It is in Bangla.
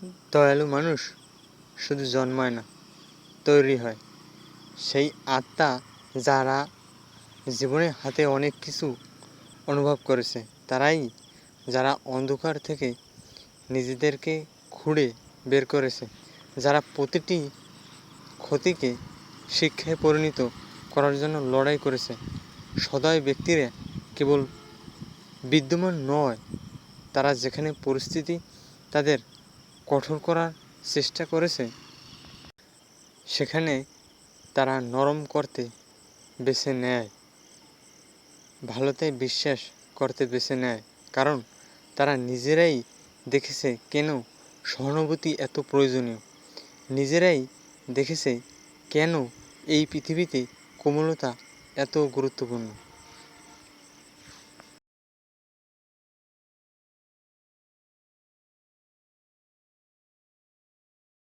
দয়ালু মানুষ শুধু জন্মায় না, তৈরি হয়। সেই আত্মা যারা জীবনে হাতে অনেক কিছু অনুভব করেছে, তারাই যারা অন্ধকার থেকে নিজেদেরকে খুঁড়ে বের করেছে, যারা প্রতিটি ক্ষতিকে শিক্ষায় পরিণত করার জন্য লড়াই করেছে। সদয় ব্যক্তিরা কেবল বিদ্যমান নয়, তারা যেখানে পরিস্থিতি তাদের কঠোর করার চেষ্টা করেছে, সেখানে তারা নরম করতে বেছে নেয়, ভালোতে বিশ্বাস করতে বেছে নেয়। কারণ তারা নিজেরাই দেখেছে কেন সহানুভূতি এত প্রয়োজনীয়, নিজেরাই দেখেছে কেন এই পৃথিবীতে কোমলতা এত গুরুত্বপূর্ণ।